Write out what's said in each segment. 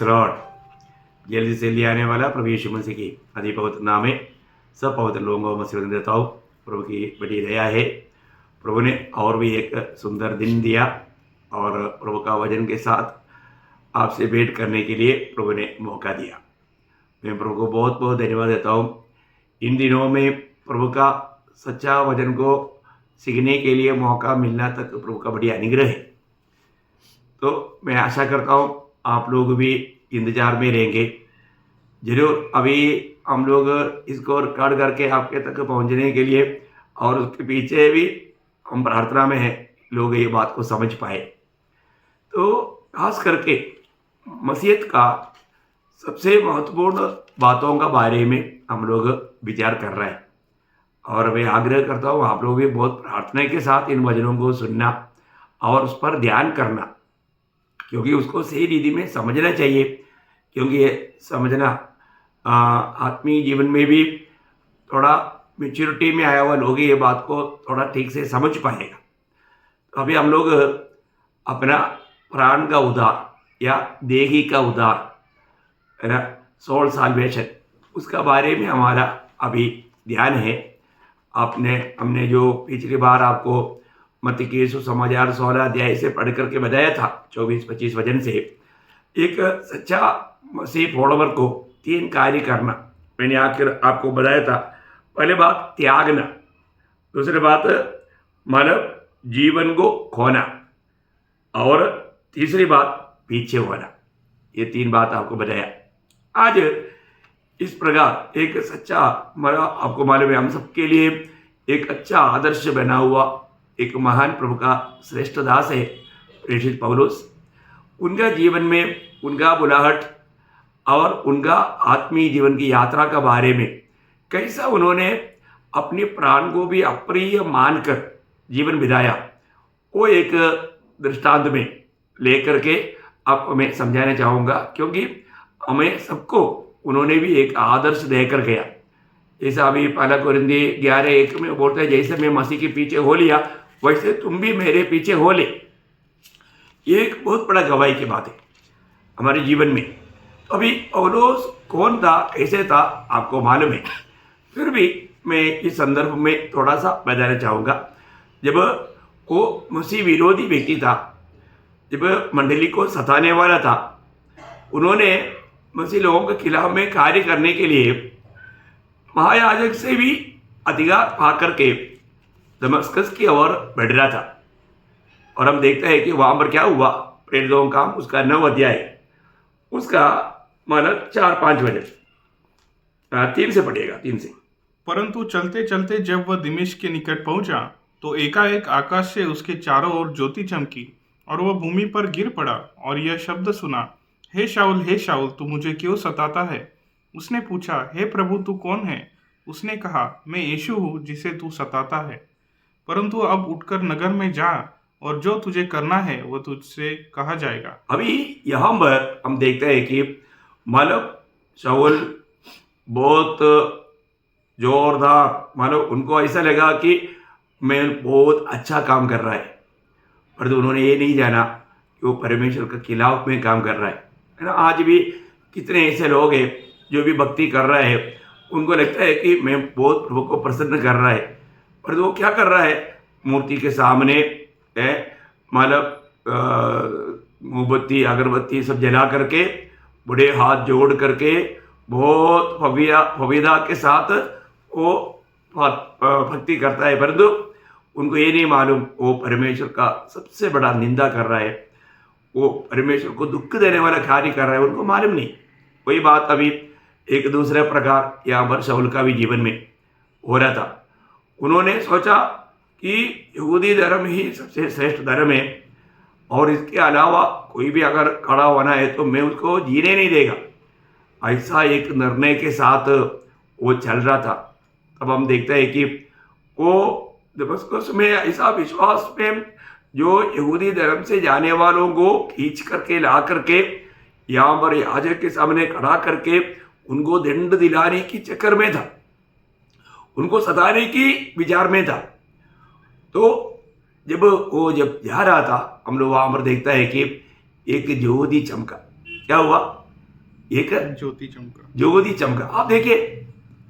Lord, जल्दी से ले आने वाला प्रभु यीशु मसीह की अति पवित्र नाम में सब पवित्र लोगों को मसीह देता हूँ। प्रभु की बड़ी दया है। प्रभु ने और भी एक सुंदर दिन दिया और प्रभु का वचन के साथ आपसे भेंट करने के लिए प्रभु ने मौका दिया। मैं प्रभु को बहुत बहुत धन्यवाद देता हूँ। इन दिनों में प्रभु का सच्चा वचन को सीखने के लिए मौका मिलना तक प्रभु का बड़ी अनुग्रह है। तो मैं आशा करता हूँ आप लोग भी इंतजार में रहेंगे। जरूर अभी हम लोग इसको रिकॉर्ड करके आपके तक पहुंचने के लिए और उसके पीछे भी हम प्रार्थना में हैं लोग ये बात को समझ पाए। तो खास करके मसीहत का सबसे महत्वपूर्ण बातों का बारे में हम लोग विचार कर रहे हैं और मैं आग्रह करता हूँ आप लोग भी बहुत प्रार्थना के साथ इन वचनों को सुनना और उस पर ध्यान करना, क्योंकि उसको सही रीति में समझना चाहिए। क्योंकि ये समझना आत्मीय जीवन में भी थोड़ा मैच्योरिटी में आया हुआ लोग ये बात को थोड़ा ठीक से समझ पाएगा। तो अभी हम लोग अपना प्राण का उद्धार या देही का उद्धार है ना, सोल साल्वेशन, उसका बारे में हमारा अभी ध्यान है। हमने जो पिछली बार आपको मत्ती के सुसमाचार 16 अध्याय से पढ़ करके बताया था 24-25 वचन से, एक सच्चा मसीह फॉलोवर को 3 कार्य करना मैंने आपको बताया था। पहले बात त्यागना, दूसरी बात मानव जीवन को खोना और तीसरी बात पीछे होना। ये 3 बात आपको बताया। आज इस प्रकार एक सच्चा आपको मालूम है हम सबके लिए एक अच्छा आदर्श बना हुआ एक महान प्रभु का श्रेष्ठ दास है प्रेषित पौलुस। उनका जीवन में उनका बुलाहट और उनका आत्मीय जीवन की यात्रा का बारे में कैसा उन्होंने अपने प्राण को भी अप्रिय मानकर जीवन बिताया, वो एक दृष्टांत में लेकर के आपको मैं समझाना चाहूँगा। क्योंकि हमें सबको उन्होंने भी एक आदर्श देकर गया। जैसा अभी पहला कोरिन्थी 11:1 में बोलते हैं, जैसे मैं मसीह के पीछे हो लिया वैसे तुम भी मेरे पीछे हो ले। ये एक बहुत बड़ा गवाही की बात है हमारे जीवन में। तो अभी पौलुस कौन था, कैसे था, आपको मालूम है। फिर भी मैं इस संदर्भ में थोड़ा सा बताना चाहूँगा। जब वो मसीह विरोधी व्यक्ति था, जब मंडली को सताने वाला था, उन्होंने मसीह लोगों के खिलाफ में कार्य करने के लिए महायाजक से भी अधिकार पा करके दमस्कस की ओर बढ़ रहा था। और हम देखते हैं कि वहाँ पर क्या हुआ, प्रेरितों का काम उसका 9 अध्याय उसका मतलब 4-5 वचन 3 से पढ़िएगा, 3 से। परंतु चलते चलते जब वह दिमिश्क के निकट पहुंचा तो एकाएक आकाश से उसके चारों ओर ज्योति चमकी और वह भूमि पर गिर पड़ा और यह शब्द सुना, हे शाऊल तू मुझे क्यों सताता है। उसने पूछा, हे प्रभु तू कौन है। उसने कहा, मैं यीशु हूँ जिसे तू सताता है। परंतु अब उठकर नगर में जा और जो तुझे करना है वह तुझसे कहा जाएगा। अभी यहाँ पर हम देखते हैं कि मानव शाऊल बहुत जोरदार, मानो उनको ऐसा लगा कि मैं बहुत अच्छा काम कर रहा है, परंतु उन्होंने ये नहीं जाना कि वो परमेश्वर के खिलाफ में काम कर रहा है ना। आज भी कितने ऐसे लोग हैं जो भी भक्ति कर रहे हैं, उनको लगता है कि मैं बहुत प्रभु को प्रसन्न कर रहा है, परंतु वो क्या कर रहा है, मूर्ति के सामने मतलब मोमबत्ती अगरबत्ती सब जला करके बड़े हाथ जोड़ करके बहुत भव्यता के साथ वो भक्ति करता है, परंतु उनको ये नहीं मालूम वो परमेश्वर का सबसे बड़ा निंदा कर रहा है, वो परमेश्वर को दुख देने वाला कार्य कर रहा है, उनको मालूम नहीं। वही बात अभी एक दूसरे प्रकार यहाँ पर शाऊल का भी जीवन में हो रहा था। उन्होंने सोचा कि यहूदी धर्म ही सबसे श्रेष्ठ धर्म है और इसके अलावा कोई भी अगर खड़ा होना है तो मैं उसको जीने नहीं देगा। ऐसा एक निर्णय के साथ वो चल रहा था। तब हम देखते हैं कि वो दमस्कस में ऐसा विश्वास में जो यहूदी धर्म से जाने वालों को खींच करके ला करके यहाँ पर याजक के सामने खड़ा करके उनको दंड दिलाने की चक्कर में था, उनको सताने की विचार में था। तो जब जा रहा था, हम लोग वहाँ पर देखता है कि एक ज्योति चमका। क्या हुआ, एक ज्योति चमका। ज्योति चमका। आप देखिए,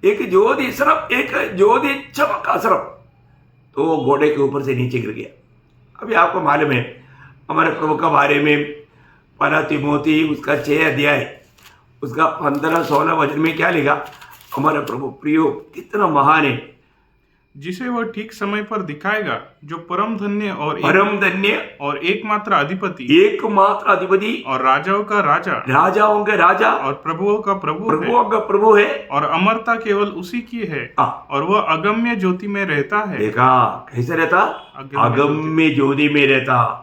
एक ज्योति सिर्फ एक ज्योति चमका सिर्फ, तो वो घोड़े के ऊपर से नीचे गिर गया। अभी आपको मालूम है हमारे प्रभु के बारे में पहला तिमोथी उसका 6 अध्याय उसका 15-16 वचन में क्या लिखा? हमारे प्रभु प्रियो कितना महान है, जिसे वह ठीक समय पर दिखाएगा, जो परम धन्य और एकमात्र अधिपति, एकमात्र अधिपति और राजाओं का राजा, राजाओं के राजा और प्रभुओं का प्रभु है, और अमरता केवल उसी की है, और वह अगम्य ज्योति में रहता है। देखा कैसे रहता? अगम्य ज्योति में रहता।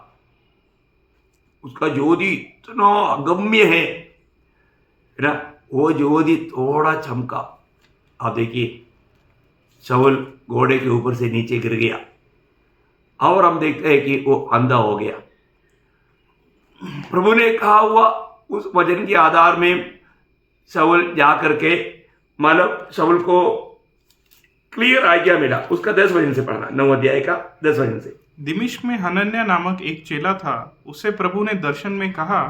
उसका ज्योति इतना अगम्य है ना, वो ज्योति थोड़ा चमका। आप देखिए, शाऊल घोड़े के ऊपर से नीचे गिर गया और हम देखते हैं कि वो अंधा हो गया। प्रभु ने कहा हुआ उस वचन के आधार में शाऊल जा करके, मतलब शाऊल को क्लियर आज्ञा मिला। उसका 10 वचन से पढ़ना, 9 अध्याय का 10 वचन से। दिमिश्क में हनन्याह नामक एक चेला था। उसे प्रभु ने दर्शन में कहा,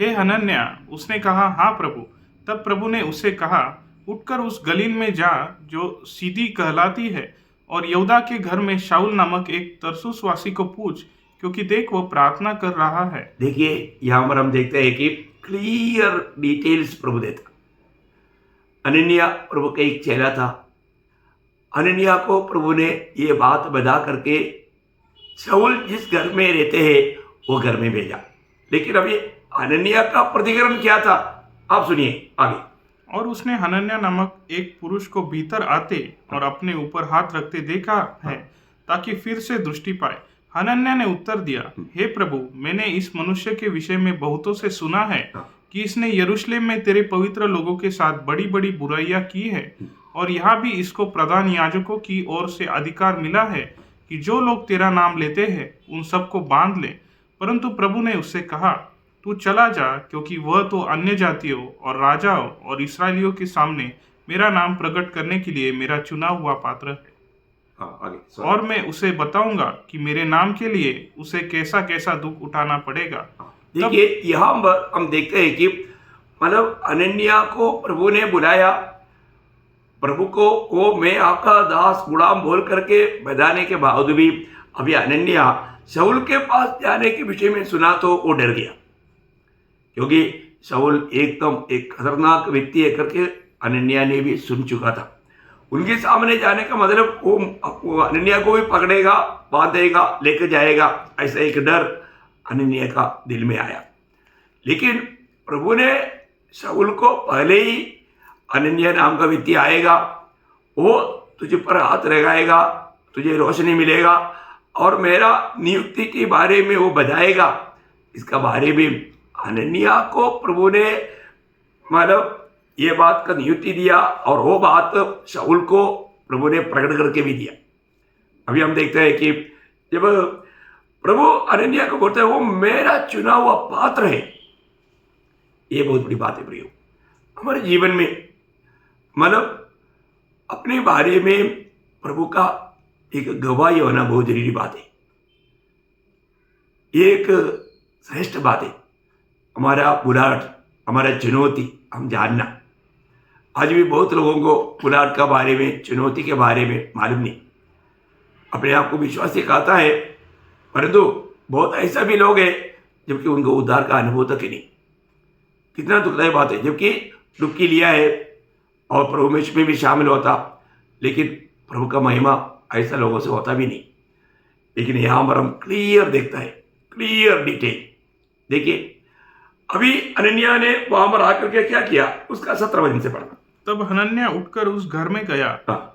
हे हनन्याह। उसने कहा, हाँ प्रभु। तब प्रभु ने उसे कहा, उठकर उस गलील में जा जो सीधी कहलाती है, और यहूदा के घर में शाऊल नामक एक तरसुसवासी को पूछ, क्योंकि देख वो प्रार्थना कर रहा है। देखिए, यहाँ पर हम देखते हैं कि क्लियर डिटेल्स प्रभु देता। हनन्याह प्रभु का एक चेला था। हनन्याह को प्रभु ने ये बात बता करके शाऊल जिस घर में रहते हैं वो घर में भेजा। लेकिन अभी हनन्याह का प्रतिकरण क्या था, आप सुनिए आगे। और उसने हनन्याह नामक एक पुरुष को भीतर आते और अपने ऊपर हाथ रखते देखा है, ताकि फिर से दृष्टि पाए। हनन्याह ने उत्तर दिया, हे प्रभु, मैंने इस मनुष्य के विषय में बहुतों से सुना है कि इसने यरूशलेम में तेरे पवित्र लोगों के साथ बड़ी बड़ी बुराइयां की है, और यहाँ भी इसको प्रधान याजकों की ओर से अधिकार मिला है कि जो लोग तेरा नाम लेते हैं उन सबको बांध ले। परंतु प्रभु ने उससे कहा, तू चला जा, क्योंकि वह तो अन्य जातियों और राजाओं और इस्राएलियों के सामने मेरा नाम प्रकट करने के लिए मेरा चुना हुआ पात्र है। आगे। और मैं उसे बताऊंगा कि मेरे नाम के लिए उसे कैसा कैसा दुख उठाना पड़ेगा। देखिए, यहाँ पर हम देखते हैं कि मतलब हनन्याह को प्रभु ने बुलाया। प्रभु को वो मैं आपका दास गुलाम बोल करके बताने के बावजूद भी अभी हनन्याह शाऊल के पास जाने के विषय में सुना तो वो डर गया, क्योंकि शाऊल एकदम एक खतरनाक व्यक्ति है करके हनन्याह ने भी सुन चुका था। उनके सामने जाने का मतलब वो हनन्याह को भी पकड़ेगा, बांधेगा, लेकर जाएगा, ऐसा एक डर हनन्याह का दिल में आया। लेकिन प्रभु ने शाऊल को पहले ही, हनन्याह नाम का व्यक्ति आएगा, वो तुझे पर हाथ लगाएगा, तुझे रोशनी मिलेगा और मेरा नियुक्ति के बारे में वो बताएगा। इसका बारे में हनन्याह को प्रभु ने मतलब ये बात का नियुक्ति दिया, और वो बात शाऊल को प्रभु ने प्रकट करके भी दिया। अभी हम देखते हैं कि जब प्रभु हनन्याह को बोलते हैं वो मेरा चुना हुआ पात्र है, ये बहुत बड़ी बात है प्रियो। हमारे जीवन में मतलब अपने बारे में प्रभु का एक गवाही होना बहुत जरूरी बात है। ये एक श्रेष्ठ बात है। हमारा बुलाहट, हमारा चुनौती हम जानना। आज भी बहुत लोगों को बुलाहट का बारे में, चुनौती के बारे में मालूम नहीं। अपने आप को विश्वासी कहता है, परंतु बहुत ऐसा भी लोग हैं जबकि उनको उद्धार का अनुभव तक ही नहीं। कितना दुखदायी बात है, जबकि डुबकी लिया है और प्रभु में भी शामिल होता, लेकिन प्रभु का महिमा ऐसा लोगों से होता भी नहीं। लेकिन यहाँ पर हम क्लियर देखता है, क्लियर डिटेल। देखिए, अभी हनन्याह ने वहां पर आकर के क्या किया, उसका 17 वचन से पढ़ना। तब हनन्याह उठकर उस घर में गया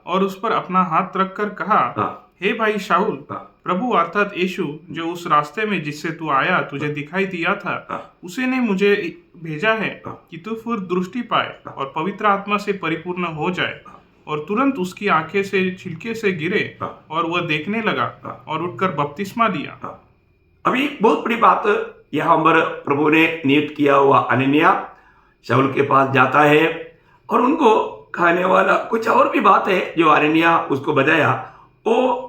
और उस पर अपना हाथ रखकर कहा, हे भाई शाऊल, प्रभु अर्थात यीशु जो उस रास्ते में जिससे तू आया तुझे दिखाई दिया था, उसी ने मुझे भेजा है कि तू फिर दृष्टि पाए और पवित्र आत्मा से परिपूर्ण हो जाए। और तुरंत उसकी आंखें से छिलके से गिरे और वह देखने लगा और उठकर बपतिस्मा लिया। अभी बहुत बड़ी बात यहाँ पर प्रभु ने नियुक्त किया हुआ हनन्याह शाऊल के पास जाता है और उनको खाने वाला कुछ और भी बात है जो हनन्याह उसको बताया, वो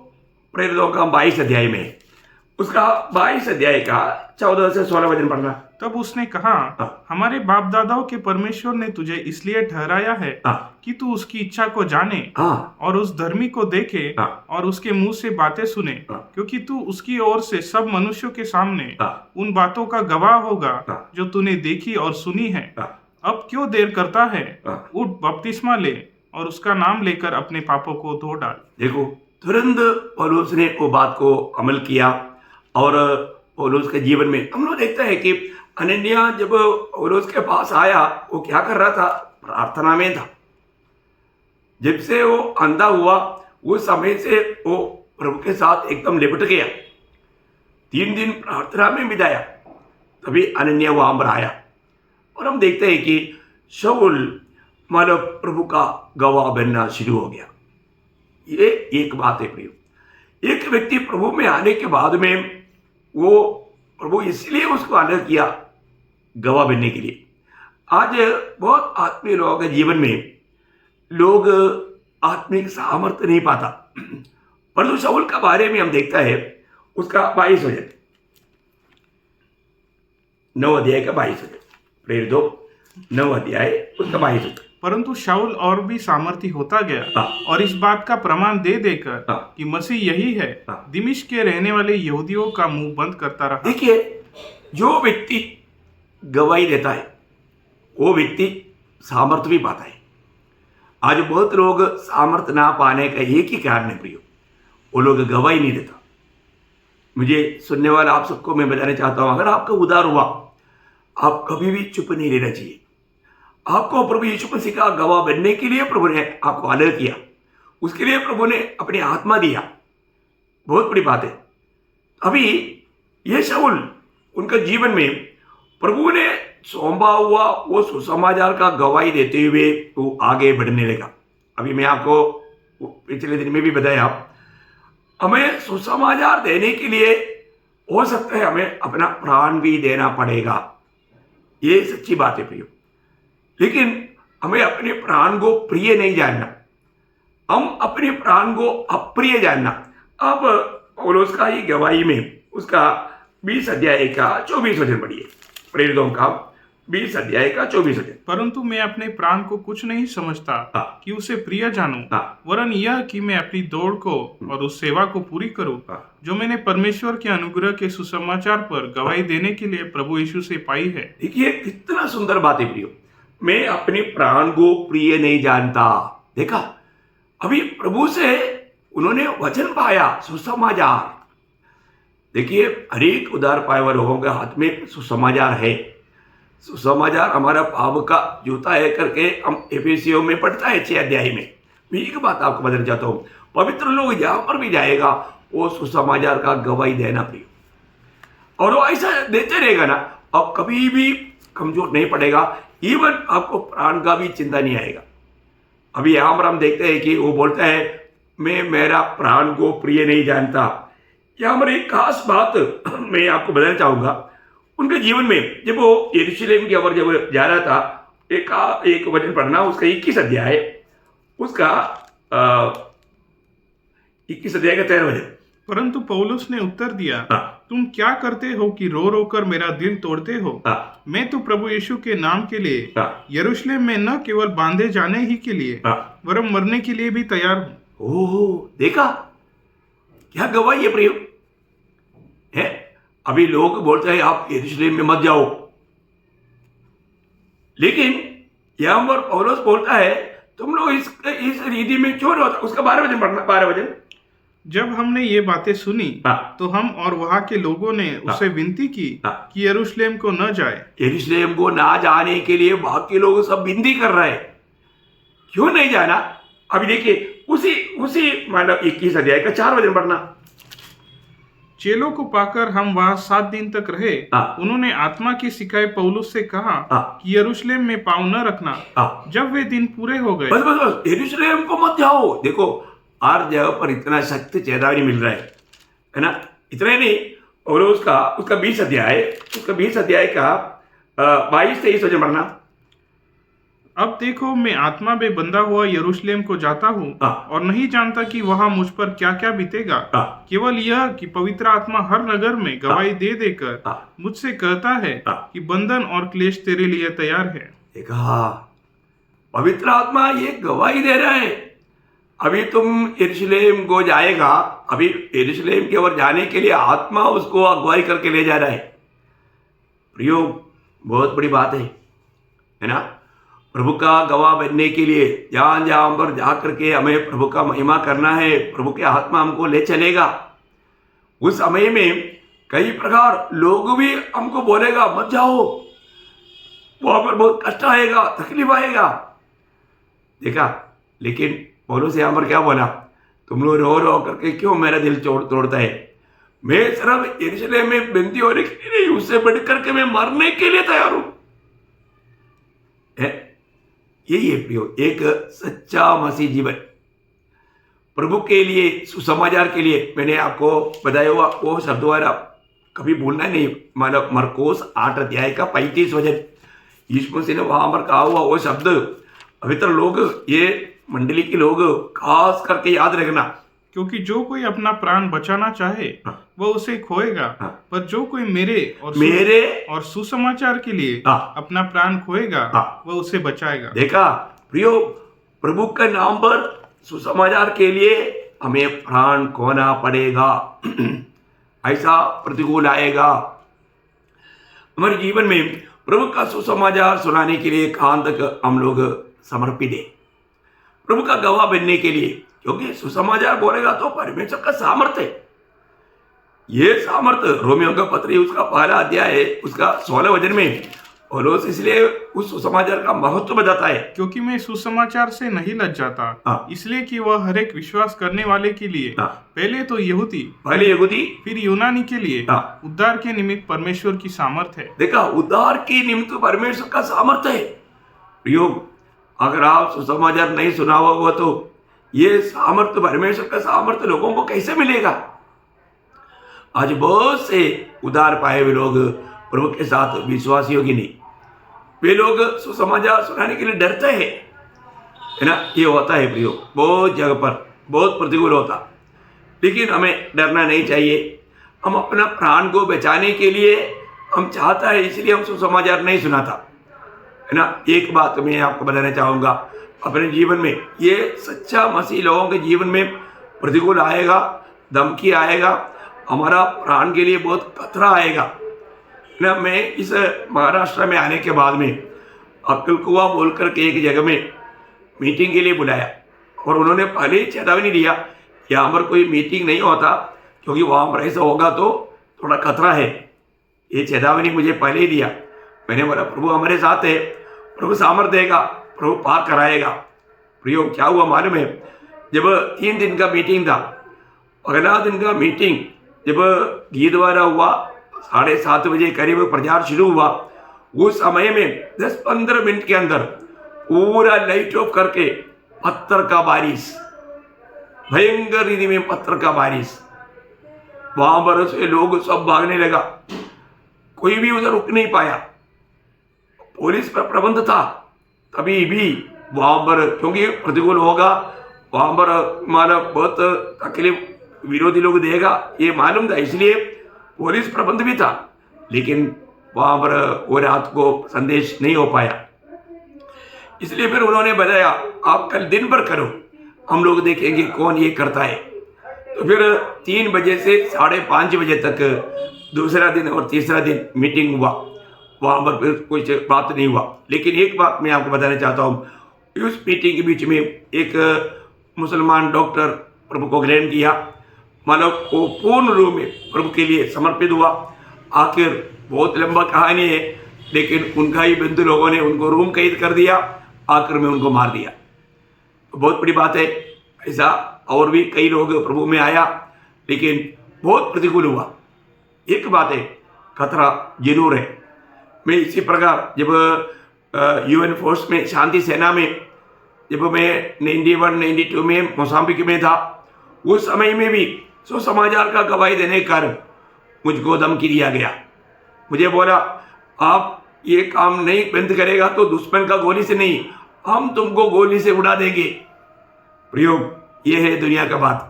प्रेरितों का 22 अध्याय में, उसका 22 अध्याय का 14 से 16 वचन पढ़ना। तब उसने कहा, हाँ। हमारे बाप दादाओं के परमेश्वर ने तुझे इसलिए ठहराया है हाँ। कि तू उसकी इच्छा को जाने हाँ। और उस धर्मी को देखे हाँ। और उसके मुंह से बातें सुने, हाँ। क्योंकि तू उसकी ओर से सब मनुष्यों के सामने हाँ। उन बातों का गवाह होगा हाँ। जो तूने देखी और सुनी है। हाँ। अब क्यों देर करता है? हाँ। उठ, बपतिस्मा ले और उसका नाम लेकर अपने पापों को धो डाल। देखो, तुरंत पौलुस ने वो बात को अमल किया और पौलुस के जीवन में हम लोग देखते हैं कि अनन्या जब पौलुस के पास आया, वो क्या कर रहा था? प्रार्थना में था। जब से वो अंधा हुआ उस समय से वो प्रभु के साथ एकदम लिपट गया। 3 दिन प्रार्थना में बिताया, तभी अनन्या वहां पर आया। और हम देखते हैं कि शाऊल मतलब प्रभु का गवाह बनना शुरू हो गया। ये एक बात है प्रियो। एक व्यक्ति प्रभु में आने के बाद में वो प्रभु इसलिए उसको अलग किया गवाह बनने के लिए। आज बहुत आत्मीय लोगों के जीवन में लोग आत्मिक सामर्थ्य नहीं पाता, परंतु शाऊल का बारे में हम देखता है उसका 22 वचन, 9 अध्याय का 22 वचन, प्रेरित 9 अध्याय उसका 22 वचन। परंतु शाऊल और भी सामर्थी होता गया हाँ। और इस बात का प्रमाण दे देकर हाँ। कि मसीह यही है, हाँ। दिमिश्क के रहने वाले यहूदियों का मुंह बंद करता रहा। देखिए, जो व्यक्ति गवाही देता है वो व्यक्ति सामर्थ्य भी पाता है। आज बहुत लोग सामर्थ्य ना पाने का एक ही कारण है प्रियो, वो लोग गवाही नहीं देता। मुझे सुनने वाला आप सबको मैं बताना चाहता हूं, अगर आपका उद्धार हुआ, आप कभी भी चुप नहीं रहना चाहिए। आपको प्रभु यीशु मसीह का गवाह बनने के लिए प्रभु ने आपको अलग किया, उसके लिए प्रभु ने अपनी आत्मा दिया। बहुत बड़ी बात है। अभी ये शाऊल, उनका जीवन में प्रभु ने सौंपा हुआ वो सुसमाचार का गवाही देते हुए वो आगे बढ़ने लगा। अभी मैं आपको पिछले दिन में भी बताया, हमें सुसमाचार देने के लिए हो सकता है हमें अपना प्राण भी देना पड़ेगा। ये सच्ची बात है प्रियो। लेकिन हमें अपने प्राण को प्रिय नहीं जानना, हम अपने प्राण को अप्रिय जानना। अब पौलुस का ही गवाही में उसका 20 अध्याय का 24 वचन पढ़िए, प्रेरितों का 20 अध्याय का 24 वचन। परंतु मैं अपने प्राण को कुछ नहीं समझता हाँ। कि उसे प्रिय जानूं, हाँ। वरन यह कि मैं अपनी दौड़ को और उस सेवा को पूरी करूं हाँ। जो मैंने परमेश्वर के अनुग्रह के सुसमाचार पर गवाही देने के लिए प्रभु यीशु से पाई है। देखिए, कितना सुंदर बात है प्रियो। मैं अपने प्राण को प्रिय नहीं जानता। देखा, अभी प्रभु से उन्होंने वचन पाया, सुसमाचार। देखिए, हरेक उद्धार पाए हुए लोगों के हाथ में सुसमाचार है। सुसमाचार हमारा पाप का जूता है करके हम एफेसियों में पढ़ता है 6 अध्याय में। मैं एक बात आपको बताना चाहता हूँ, पवित्र लोग जहां पर भी जाएगा वो सुसमाचार का गवाही देना प्रिय, और वो ऐसा देते रहेगा ना, अब कभी भी कमजोर नहीं पड़ेगा। इवन आपको प्राण का भी चिंता नहीं आएगा। अभी यहाँ पर हम देखते हैं कि वो बोलता है, मैं मेरा प्राण को प्रिय नहीं जानता। यहाँ पर एक खास बात मैं आपको बताना चाहूंगा। उनके जीवन में जब वो यरूशलेम की ओर जब जा रहा था, एक वचन पढ़ना, उसका 21 अध्याय, उसका 21 अध्याय का 13 वचन। परंतु पौलुस ने उत्तर दिया, हाँ। तुम क्या करते हो कि रो रो कर मेरा दिल तोड़ते हो? हाँ। मैं तो प्रभु यीशु के नाम के लिए हाँ। यरूशलेम में न केवल बांधे जाने ही के लिए हाँ। वरन मरने के लिए भी तैयार हूं। ओह, देखा क्या गवाही है प्रियो है। अभी लोग बोलते हैं आप यरूशलेम में मत जाओ, लेकिन यहां पर पौलुस बोलता है तुम लोग इस रीति में क्यों रहते? उसका 12 वचन पढ़ना, 12 वचन। जब हमने ये बातें सुनी हाँ। तो हम और वहां के लोगों ने उससे विनती की हाँ। कि यरूशलेम को न जाए। यरूशलेम को ना जाने के लिए बाकी लोग सब विनती कर रहे हैं, क्यों नहीं जाना? अभी देखिए, उसी मतलब 21 अध्याय का 4 वचन पढ़ना। चेलों को पाकर हम वहां 7 दिन तक रहे। हाँ। उन्होंने आत्मा की सिखाए पौलुस से कहा हाँ। कि यरूशलेम में पाँव न रखना। हाँ। जब वे दिन पूरे हो गए, बस यरूशलेम को मत जाओ। देखो, हर जगह पर इतना सख्त चेतावनी मिल रहा है ना। इतना ही नहीं, और उसका 20 अध्याय का 22-23 वचन पढ़ना। अब देखो, मैं आत्मा में बंधा हुआ यरूशलेम को जाता हूँ हाँ। और नहीं जानता कि वहां मुझ पर क्या क्या बीतेगा। हाँ। केवल यह कि पवित्र आत्मा हर नगर में गवाही दे देकर हाँ। मुझसे कहता है हाँ। कि बंधन और क्लेश तेरे लिए तैयार है। देखा, पवित्र आत्मा ये गवाही दे रहा है, अभी तुम यरूशलेम को जाएगा। अभी यरूशलेम की ओर जाने के लिए आत्मा उसको अगुवाई करके ले जा रहा है। प्रियो, बहुत बड़ी बात है ना। प्रभु का गवाह बनने के लिए जहां जहां पर जा करके हमें प्रभु का महिमा करना है, प्रभु के आत्मा हमको ले चलेगा। उस समय में कई प्रकार लोग भी हमको बोलेगा मत जाओ, वहां पर बहुत कष्ट आएगा, तकलीफ आएगा। देखा, लेकिन पौलुस यहाँ पर क्या बोला, तुम लोग रो रो करके क्यों मेरा दिल तोड़ता है। मैं सिर्फ यरूशलेम में बंदी होने के लिए नहीं, उससे बढ़ करके मैं मरने के लिए तैयार हूं। यही है प्रियो, एक सच्चा मसीह जीवन प्रभु के लिए, सुसमाचार के लिए। मैंने आपको बताया हुआ वो शब्द द्वारा कभी भूलना नहीं। मतलब मरकोस 8 अध्याय का 35 वचन, यीशु मसीह ने वहां पर कहा हुआ वो शब्द अभी तक लोग, ये मंडली के लोग खास करके याद रखना। क्योंकि जो कोई अपना प्राण बचाना चाहे वह उसे खोएगा, पर जो कोई मेरे और सुसमाचार के लिए अपना प्राण खोएगा वह उसे बचाएगा। देखा प्रियो, प्रभु के नाम पर सुसमाचार के लिए हमें प्राण खोना पड़ेगा। ऐसा प्रतिकूल आएगा हमारे जीवन में। प्रभु का सुसमाचार सुनाने के लिए कहां तक हम लोग समर्पित है, प्रभु का गवाह बनने के लिए। क्योंकि सुसमाचार बोलेगा तो परमेश्वर का सामर्थ्य है। ये सामर्थ्य रोमियो का पत्र उसका पहला अध्याय है, उसका 16 वचन में पौलुस इसलिए उस सुसमाचार का महत्व बताता है। क्योंकि मैं सुसमाचार से नहीं लज्जाता, इसलिए कि वह हर एक विश्वास करने वाले के लिए पहले तो यहूदी फिर यूनानी के लिए उद्धार के निमित्त परमेश्वर की सामर्थ्य है। देखा, उद्धार के निमित्त परमेश्वर का सामर्थ्य है। प्रियो, अगर आप सुसमाचार नहीं सुना हुआ तो ये सामर्थ्य, परमेश्वर का सामर्थ्य लोगों को कैसे मिलेगा। आज बहुत से उद्धार पाए हुए लोग प्रभु के साथ विश्वासियों की नहीं, वे लोग सुसमाचार सुनाने के लिए डरते हैं, है ना। ये होता है प्रियो, बहुत जगह पर बहुत प्रतिकूल होता, लेकिन हमें डरना नहीं चाहिए। हम अपना प्राण को बचाने के लिए हम चाहता है, इसलिए हम सुसमाचार नहीं सुनाता, है ना। एक बात मैं आपको बताना चाहूँगा, अपने जीवन में ये सच्चा मसीह लोगों के जीवन में प्रतिकूल आएगा, धमकी आएगा, हमारा प्राण के लिए बहुत खतरा आएगा ना। मैं इस महाराष्ट्र में आने के बाद में अक्कल कुआ बोल करके एक जगह में मीटिंग के लिए बुलाया, और उन्होंने पहले ही चेतावनी दिया कि यहाँ पर कोई मीटिंग नहीं होता, क्योंकि वहाँ पर ऐसा होगा तो थोड़ा खतरा है। ये चेतावनी मुझे पहले ही दिया। मैंने बोला प्रभु हमारे साथ है, प्रभु सामर्थ देगा, प्रभु पार कराएगा। प्रियो, क्या हुआ मालूम है, जब 3 दिन का मीटिंग था, अगला दिन का मीटिंग जब गीत द्वारा हुआ, 7:30 बजे करीब प्रचार शुरू हुआ, उस समय में 10-15 मिनट के अंदर पूरा लाइट ऑफ करके पत्थर का बारिश, भयंकर रीति में पत्थर का बारिश, वहां पर से लोग सब भागने लगा, कोई भी उधर रुक नहीं पाया। पुलिस पर प्रबंध था, तभी भी वहां पर, क्योंकि प्रतिकूल होगा वहां पर हमारा बहुत तकलीफ विरोधी लोग देगा, ये मालूम था, इसलिए पुलिस प्रबंध भी था, लेकिन वहां पर वो रात को संदेश नहीं हो पाया। इसलिए फिर उन्होंने बताया आप कल दिन भर करो, हम लोग देखेंगे कौन ये करता है। तो फिर 3 बजे से 5:30 बजे तक दूसरा दिन और तीसरा दिन मीटिंग हुआ, वहां पर फिर कुछ बात नहीं हुआ। लेकिन एक बात मैं आपको बताना चाहता हूँ, उस मीटिंग के बीच में एक मुसलमान डॉक्टर प्रभु को ग्रहण किया, मतलब वो पूर्ण रूप में प्रभु के लिए समर्पित हुआ। आखिर बहुत लंबा कहानी है, लेकिन उनका ही बंधु लोगों ने उनको रूम कैद कर दिया, आखिर में उनको मार दिया। तो बहुत बड़ी बात है। ऐसा और भी कई लोग प्रभु में आया, लेकिन बहुत प्रतिकूल हुआ। एक बात है, खतरा जरूर है। मैं इसी प्रकार जब यूएन फोर्स में, शांति सेना में, जब मैं 91-92 में मोजाम्बिक में था, उस समय में भी सुसमाचार का गवाही देने का मुझको धमकी दिया गया। मुझे बोला आप ये काम नहीं बंद करेगा तो दुश्मन का गोली से नहीं, हम तुमको गोली से उड़ा देंगे। प्रयोग ये है दुनिया का बात।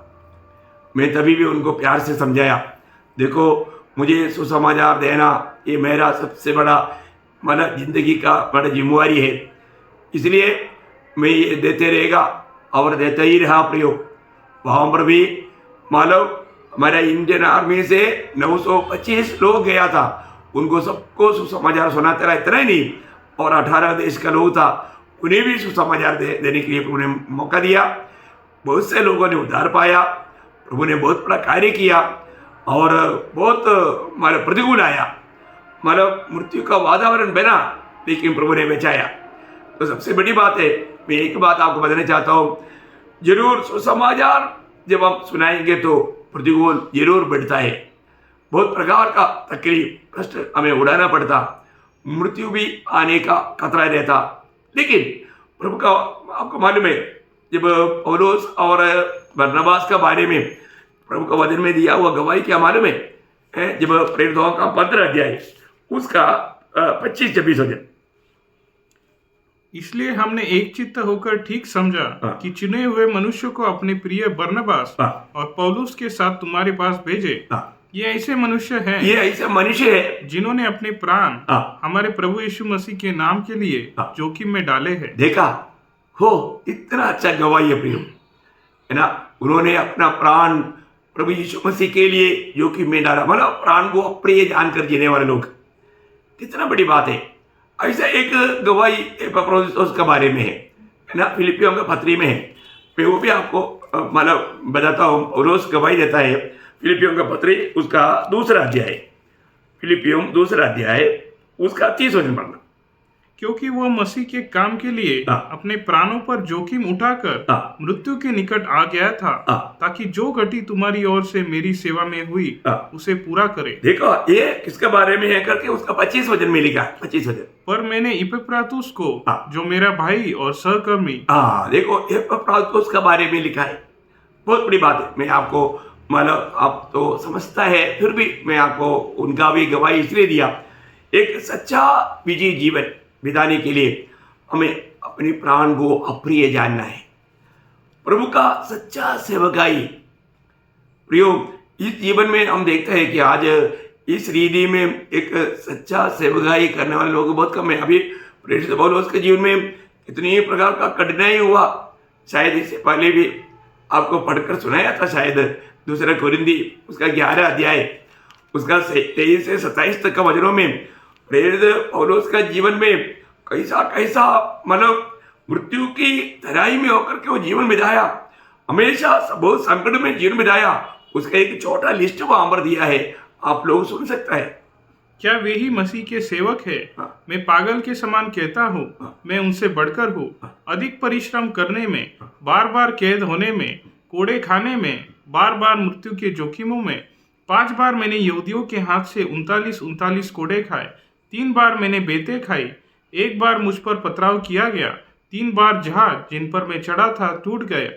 मैं तभी भी उनको प्यार से समझाया, देखो मुझे सुसमाचार देना ये मेरा सबसे बड़ा मतलब जिंदगी का बड़ा जिम्मेवारी है, इसलिए मैं ये देते रहेगा और देता ही रहा। प्रयोग वहाँ पर भी मालूम हमारा इंडियन आर्मी से 925 लोग गया था, उनको सबको सुसमाचार सुनाते रहा। इतना ही नहीं, और 18 देश का लोग था, उन्हें भी सुसमाचार देने के लिए प्रभु ने मौका दिया। बहुत से लोगों ने उद्धार पाया। प्रभु ने बहुत बड़ा कार्य किया और बहुत मतलब प्रतिकूल आया, मतलब मृत्यु का वातावरण बना, लेकिन प्रभु ने बचाया। तो सबसे बड़ी बात है, मैं एक बात आपको बताना चाहता हूँ, जरूर सुसमाचार जब हम सुनाएंगे तो प्रतिकूल जरूर बढ़ता है, बहुत प्रकार का तकलीफ कष्ट हमें उड़ाना पड़ता, मृत्यु भी आने का खतरा रहता। लेकिन प्रभु का आपको मालूम है, जब पौलुस और बरनबास के बारे में प्रभु का वचन में दिया हुआ गवाही क्या मालूम है? जब प्रेरितों का 15 अध्याय उसका 25-26 वचन, इसलिए हमने एक चित्त होकर ठीक समझा कि चुने हुए मनुष्य को अपने प्रिय बरनबास और पौलुस के साथ तुम्हारे पास भेजे। ये ऐसे मनुष्य हैं जिन्होंने अपने प्राण हमारे प्रभु यीशु मसीह के नाम के लिए जोखिम में डाले हैं। देखा हो, इतना अच्छा गवाही है प्रियो, है ना। उन्होंने अपना प्राण प्रभु यीशु मसीह के लिए जोखिम में डाला, मतलब प्राण को अप्रिय जानकर जीने वाले लोग, कितना बड़ी बात है। ऐसा एक गवाही एपफ्रोदितुस के बारे में है ना, फिलिपियों के पत्री में है। मैं वो भी आपको मतलब बताता हूँ। रोज गवाही देता है फिलिपियों का पत्री उसका 2 अध्याय, फिलिपियों 2 अध्याय उसका 30 वचन पढ़ना। क्योंकि वह मसीह के काम के लिए अपने प्राणों पर जोखिम उठाकर मृत्यु के निकट आ गया था, ताकि जो घटी तुम्हारी ओर से मेरी सेवा में हुई उसे पूरा करे। देखो ये किसके बारे में है करके उसका 25 वचन में लिखा है, 25 वचन। पर मैंने इपफ्रातुस को जो मेरा भाई और सहकर्मी, देखो इपफ्रातुस के बारे में लिखा है। बहुत बड़ी बात है। मैं आपको मतलब आप तो समझता है, फिर भी मैं आपको उनका भी गवाही इसलिए दिया। एक सच्चा विजयी जीवन बिताने के लिए हमें अपने प्राण को अप्रिय जानना है। प्रभु का सच्चा सेवकाई प्रयोग इस जीवन में हम देखते हैं कि आज इस रीति में एक सच्चा सेवकाई करने वाले लोग बहुत कम है। अभी प्रेरित पौलुस के जीवन में कितनी प्रकार का कठिनाई हुआ, शायद इससे पहले भी आपको पढ़कर सुनाया था, शायद 2 कोरिन्थी उसका 11 अध्याय उसका 23 से 27 तक का वचनों में प्रेरित पौलुस का जीवन में कैसा मतलब मृत्यु की तराई में होकर के वो जीवन बिताया, हमेशा बहुत संकट में जीवन बिताया। उसका एक छोटा लिस्ट वहां पर दिया है, आप लोग सुन सकता है। क्या वे ही मसीह के सेवक है? मैं पागल के समान कहता हूँ, मैं उनसे बढ़कर हूँ। अधिक परिश्रम करने में, बार बार कैद होने में, कोड़े खाने में, बार बार मृत्यु के जोखिमों में। 5 बार मैंने यहूदियों के हाथ से 39 कोड़े खाए। 3 बार मैंने बेतें खाई। 1 बार मुझ पर पथराव किया गया। 3 बार जहाज जिन पर मैं चढ़ा था टूट गए।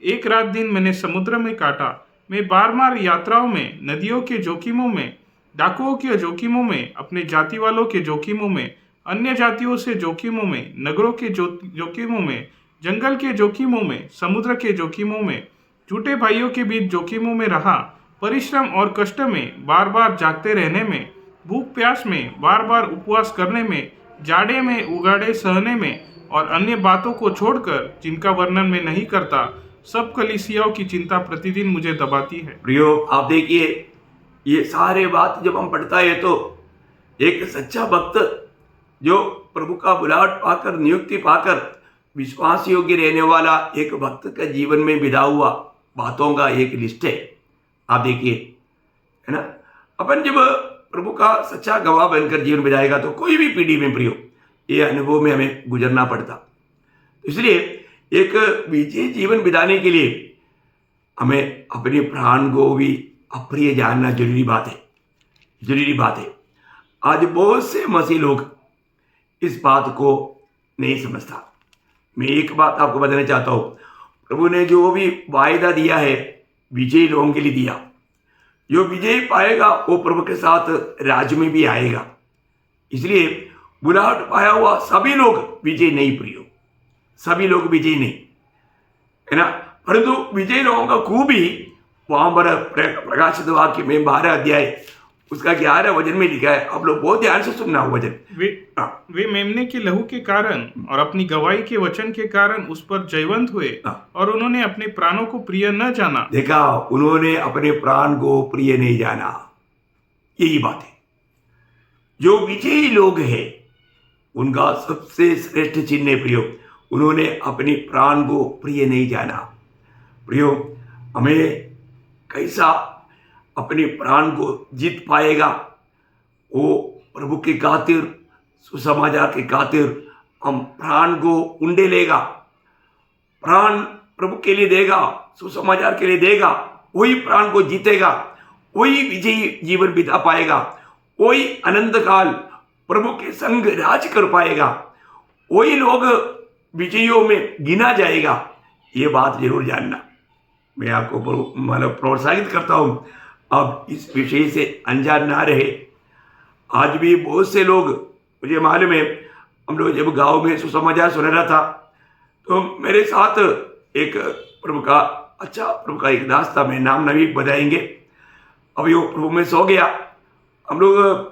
1 रात दिन मैंने समुद्र में काटा। मैं बार बार यात्राओं में, नदियों के जोखिमों में, डाकुओं के जोखिमों में, अपने जाति वालों के जोखिमों में, अन्य जातियों से जोखिमों में, नगरों के जोखिमों में, जंगल के जोखिमों में, समुद्र के जोखिमों में, झूठे भाइयों के बीच जोखिमों में रहा। परिश्रम और कष्ट में, बार बार जागते रहने में, भूख प्यास में, बार बार उपवास करने में, जाड़े में उगाड़े सहने में, और अन्य बातों को छोड़कर जिनका वर्णन मैं नहीं करता, सब कलीसियाओं की चिंता प्रतिदिन मुझे दबाती है। प्रियो, आप देखिए ये सारे बात जब हम पढ़ता है तो एक सच्चा भक्त जो प्रभु का बुलाहट पाकर, नियुक्ति पाकर विश्वास योग्य रहने वाला एक भक्त का जीवन में बिता हुआ बातों का एक लिस्ट है। आप देखिए, है ना। अपन जब प्रभु का सच्चा गवाह बनकर जीवन बिताएगा तो कोई भी पीढ़ी में प्रियो ये अनुभव में हमें गुजरना पड़ता। इसलिए एक विजयी जीवन बिताने के लिए हमें अपने प्राण को भी अप्रिय जानना जरूरी बात है। आज बहुत से मसीह लोग इस बात को नहीं समझता। मैं एक बात आपको बताना चाहता हूँ, प्रभु ने जो भी वायदा दिया है विजयी लोगों के लिए दिया। जो विजय पाएगा वो प्रभु के साथ राज्य में भी आएगा। इसलिए बुलाहट पाया हुआ सभी लोग विजय नहीं प्रियो, सभी लोग विजयी नहीं, है ना। परंतु विजयी लोगों का खूबी वहां पर प्रकाशित वाक्य में 12 अध्याय उसका 11 वचन में लिखा है। आप लोग बहुत ध्यान से सुनना हो वचन। वे मेमने के लहू के कारण और अपनी गवाही के वचन के कारण उस पर जयवंत हुए और उन्होंने अपने प्राणों को प्रिय न जाना। देखा, उन्होंने अपने प्राण को प्रिय नहीं जाना, यही बात है। जो विजयी लोग हैं उनका सबसे श्रेष्ठ चिन्ह है प्रियो, उन्होंने अपने प्राण को प्रिय नहीं जाना। प्रियो, हमें कैसा अपने प्राण को जीत पाएगा? वो प्रभु के खातिर, सुसमाचार के खातिर हम प्राण को उंडे लेगा, प्राण प्रभु के लिए देगा, सुसमाचार के लिए देगा, वही प्राण को जीतेगा, वही विजयी जीवन बिता पाएगा, वही अनंत काल प्रभु के संग राज कर पाएगा, वही लोग विजयियों में गिना जाएगा। ये बात जरूर जानना। मैं आपको मतलब प्रोत्साहित करता हूं, अब इस विषय से अनजान ना रहे। आज भी बहुत से लोग, मुझे मालूम है, हम लोग जब गांव में सुसमाचार सुन रहा था तो मेरे साथ एक प्रभु का एक दास था, मैं नाम नहीं बताएंगे। अभी वो प्रभु में सो गया। हम लोग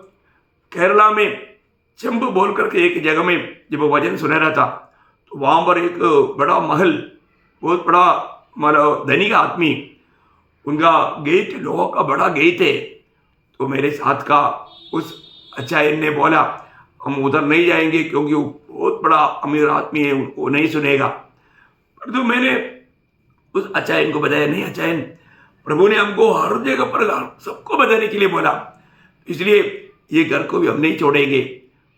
केरला में चंबू बोल करके एक जगह में जब वचन सुना रहा था तो वहां पर एक बड़ा महल, बहुत बड़ा मतलब धनिक आदमी, उनका गेट लोहा का बड़ा गेट है। तो मेरे साथ का उस अचायन ने बोला हम उधर नहीं जाएंगे क्योंकि वो बहुत बड़ा अमीर आदमी है, वो नहीं सुनेगा। तो मैंने उस अचायन को बताया, नहीं अचायन, प्रभु ने हमको हर जगह पर सबको बताने के लिए बोला, इसलिए ये घर को भी हम नहीं छोड़ेंगे।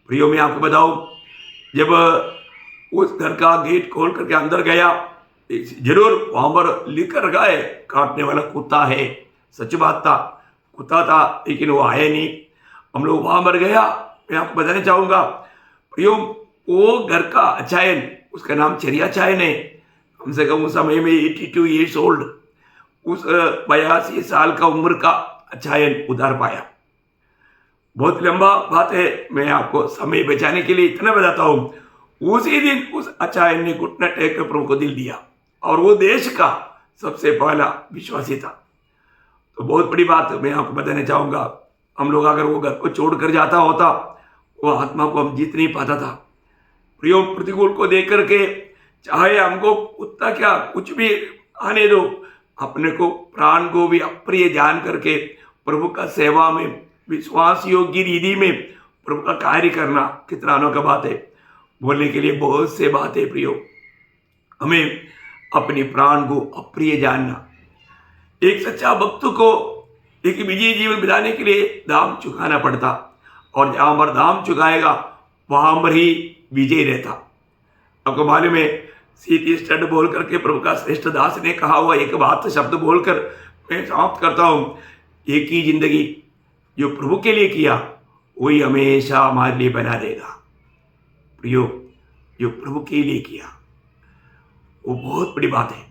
प्रियो, मैं आपको बताऊं, जब उस घर का गेट खोल करके अंदर गया, जरूर वहां पर लिख कर रखा है काटने वाला कुत्ता है। सच बात था, कुत्ता था, लेकिन वो आया नहीं। हम लोग वहां पर गया। मैं आपको बताना चाहूंगा प्रियो, वो घर का अचायन, उसका नाम चरिया अचायन है, कम से कम उस समय में 82 ईयर्स ओल्ड, उस 82 साल का उम्र का अचायन उधार पाया। बहुत लंबा बात है, मैं आपको समय बचाने के लिए इतना बताता हूं। उसी दिन उस अचायन ने घुटना टेक कर प्रभु को दिल दिया और वो देश का सबसे पहला विश्वासी था। तो बहुत बड़ी बात मैं आपको बताना चाहूंगा, हम लोग अगर वो घर को छोड़ कर जाता होता, वो आत्मा को हम जीत नहीं पाता था। प्रियो, प्रतिकूल को देख करके चाहे हमको कुत्ता क्या कुछ भी आने दो, अपने को प्राण को भी अप्रिय जान करके प्रभु का सेवा में, विश्वास योग्य रीति में प्रभु का कार्य करना कितना अनोखा बात है। बोलने के लिए बहुत से बातें प्रियो, हमें अपने प्राण को अप्रिय जानना। एक सच्चा भक्त को एक विजयी जीवन बिताने के लिए दाम चुकाना पड़ता, और जहां पर दाम चुकाएगा वहां पर ही विजय रहता। आपको मालूम है, सीधी स्टड बोल करके प्रभु का श्रेष्ठ दास ने कहा हुआ एक बात शब्द बोलकर मैं समाप्त करता हूं। एक ही जिंदगी जो प्रभु के लिए किया वही हमेशा हमारे लिए बना देगा। प्रियो, जो प्रभु के लिए किया वो बहुत बड़ी बात है,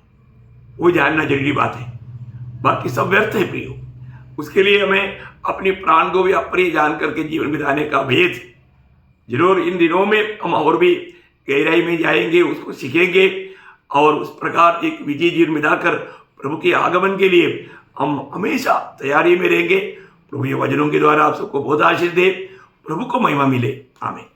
वो जानना जरूरी बात है। बाकी सब व्यर्थ है प्रियो। उसके लिए हमें अपने प्राण को भी अप्रिय जान करके जीवन बिताने का भेद जरूर इन दिनों में हम और भी गहराई में जाएंगे, उसको सीखेंगे और उस प्रकार एक विजय जीवन बिताकर प्रभु के आगमन के लिए हम हमेशा तैयारी में रहेंगे। प्रभु ये वचनों के द्वारा आप सबको बहुत आशीष दे, प्रभु को महिमा मिले। आमीन।